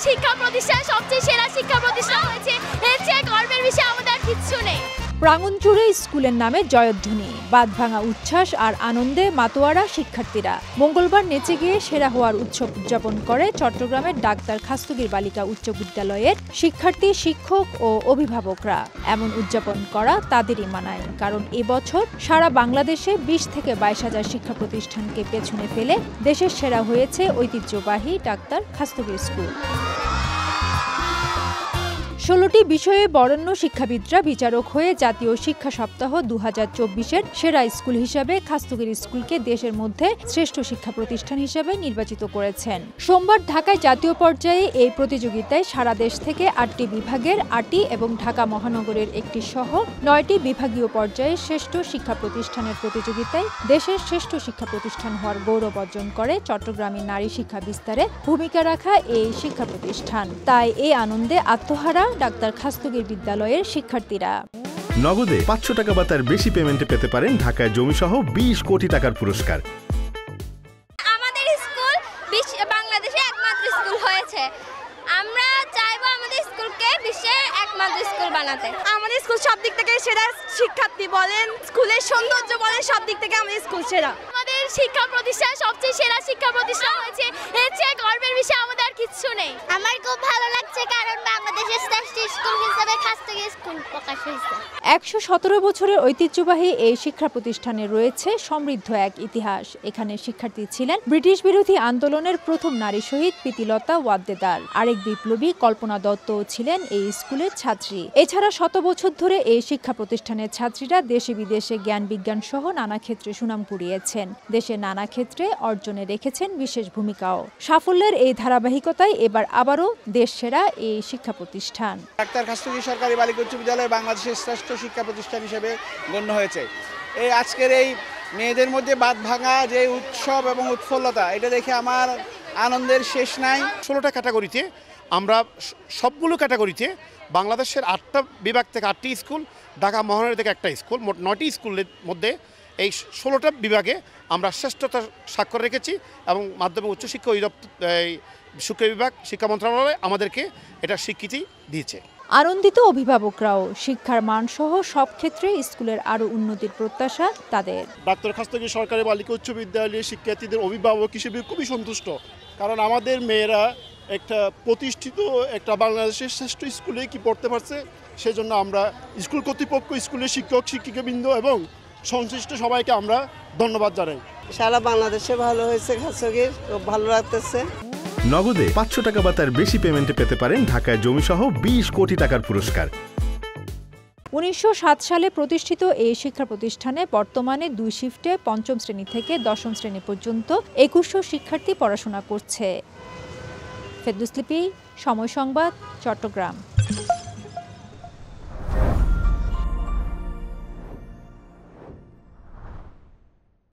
শিক্ষা প্রতিষ্ঠান সবচেয়ে সেরা শিক্ষা প্রতিষ্ঠান হয়েছে, এর চেয়ে গর্বের বিষয় আমাদের আর কিচ্ছু নেই। প্রাঙ্গণ জুড়ে স্কুলের নামে জয়ধ্বনি, বাঁধভাঙা উচ্ছ্বাস আর আনন্দে মাতোয়ারা শিক্ষার্থীরা। মঙ্গলবার নেচে গিয়ে সেরা হওয়ার উৎসব উদযাপন করে চট্টগ্রামের ডাক্তার খাস্তগীর বালিকা উচ্চ বিদ্যালয়ের শিক্ষার্থী, শিক্ষক ও অভিভাবকরা। এমন উদযাপন করা তাদেরই মানায়, কারণ এবছর সারা বাংলাদেশে 20 থেকে 22,000 শিক্ষা প্রতিষ্ঠানকে পেছনে ফেলে দেশের সেরা হয়েছে ঐতিহ্যবাহী ডাক্তার খাস্তগীর স্কুল। 16টি বিষয়ে বরেণ্য শিক্ষাবিদরা বিচারক হয়ে জাতীয় শিক্ষা সপ্তাহ 2024-এর সেরা স্কুল হিসাবে খাস্তগীর স্কুলকে দেশের মধ্যে শ্রেষ্ঠ শিক্ষা প্রতিষ্ঠান হিসাবে নির্বাচিত করেছেন। সোমবার ঢাকায় জাতীয় পর্যায়ে এই প্রতিযোগিতায় সারা দেশ থেকে 8টি বিভাগের 8টি এবং ঢাকা মহানগরের একটি সহ 9টি বিভাগীয় পর্যায়ে শ্রেষ্ঠ শিক্ষা প্রতিষ্ঠানের প্রতিযোগিতায় দেশের শ্রেষ্ঠ শিক্ষা প্রতিষ্ঠান হওয়ার গৌরব অর্জন করে চট্টগ্রামী নারী শিক্ষা বিস্তারে ভূমিকা রাখা এই শিক্ষা প্রতিষ্ঠান। তাই এই আনন্দে আত্মহারা ডাক্তার খাস্তগীর বিদ্যালয়ের শিক্ষার্থীরা। নগদে 500 টাকা বা তার বেশি পেমেন্টে পেতে পারেন ঢাকায় জমিসহ 20 কোটি টাকার পুরস্কার। আমাদের স্কুল বাংলাদেশে একমাত্র স্কুল হয়েছে। আমরা চাইবো আমাদের স্কুলকে বিশ্বের একমাত্র স্কুল বানাতে। আমাদের স্কুল সব দিক থেকে সেরা, শিক্ষার্থী বলেন, স্কুলের সৌন্দর্য বলেন, সব দিক থেকে আমাদের স্কুল সেরা। আমাদের শিক্ষা প্রতিষ্ঠান সবচেয়ে সেরা শিক্ষা প্রতিষ্ঠান হয়েছে, এর চেয়ে গর্বের বিষয় আমাদের আর কিচ্ছু নেই। আমার খুব ভালো লাগছে, কারণ বাংলাদেশের শ্রেষ্ঠ স্কুল হিসেবে খাস্তগী স্কুল প্রকাশ হয়েছে। 117 বছরের ঐতিহ্যবাহী এই শিক্ষা প্রতিষ্ঠানে রয়েছে সমৃদ্ধ এক ইতিহাস। এখানে শিক্ষার্থী ছিলেন ব্রিটিশ বিরোধী আন্দোলনের প্রথম নারী শহীদ প্রীতিলতা ওয়াদ্দেদার। আরেক বিপ্লবী কল্পনা দত্ত ছিলেন এই স্কুলের ছাত্রী। এছাড়া শত বছর ধরে এই শিক্ষা প্রতিষ্ঠানের ছাত্রীরা দেশে বিদেশে জ্ঞান বিজ্ঞান সহ নানা ক্ষেত্রে সুনাম কুড়িয়েছেন। দেশের নানা ক্ষেত্রে অর্জনে রেখেছেন বিশেষ ভূমিকাও। সাফল্যের এই ধারাবাহিকতায় এবার আবারও দেশ সেরা এই শিক্ষা প্রতিষ্ঠান। ডাক্তার খাস্তগীর সরকারি বালিকা উচ্চ বিদ্যালয় বাংলাদেশের শ্রেষ্ঠ শিক্ষা প্রতিষ্ঠান হিসেবে গণ্য হয়েছে। এই আজকের এই মেয়েদের মধ্যে বাঁধ ভাঙা যে উৎসব এবং উৎফুল্লতা, এটা দেখে আমার আনন্দের শেষ নাই। 16টা ক্যাটাগরিতে আমরা সবগুলো ক্যাটাগরিতে বাংলাদেশের 8টা বিভাগ থেকে 8টি স্কুল, ঢাকা মহানগর থেকে একটা স্কুল, মোট 9টি স্কুলের মধ্যে এই 16টা বিভাগে আমরা শ্রেষ্ঠতার স্বাক্ষর রেখেছি এবং মাধ্যমিক উচ্চশিক্ষা শিক্ষা বিভাগ, শিক্ষা মন্ত্রণালয় আমাদেরকে এটা স্বীকৃতি দিয়েছে। আনন্দিত অভিভাবকরাও। শিক্ষার মানসহ সব ক্ষেত্রে স্কুলের আরও উন্নতির প্রত্যাশা তাদের। ডাক্তার খাস্তগীর সরকারি বালিকা উচ্চ বিদ্যালয়ের শিক্ষার্থীদের অভিভাবক হিসেবে খুবই সন্তুষ্ট, কারণ আমাদের মেয়েরা একটা প্রতিষ্ঠিত একটা বাংলাদেশের শ্রেষ্ঠ স্কুলে কি পড়তে পারছে, সেজন্য আমরা স্কুল কর্তৃপক্ষ, স্কুলের শিক্ষক শিক্ষিকাবৃন্দ এবং সংশ্লিষ্ট সবাইকে আমরা ধন্যবাদ জানাই। সারা বাংলাদেশে ভালো হয়েছে, খাস্তগীর খুব ভালো লাগতেছে। নগদে 500 টাকা বা তার বেশি পেমেন্টে পেতে পারেন ঢাকায় জমিসহ 20 কোটি টাকার পুরস্কার। 1907 সালে প্রতিষ্ঠিত এই শিক্ষা প্রতিষ্ঠানে বর্তমানে 2 শিফটে 5ম শ্রেণী থেকে 10ম শ্রেণী পর্যন্ত 2100 শিক্ষার্থী পড়াশোনা করছে। ফেরদৌস লিপি, সময় সংবাদ, চট্টগ্রাম।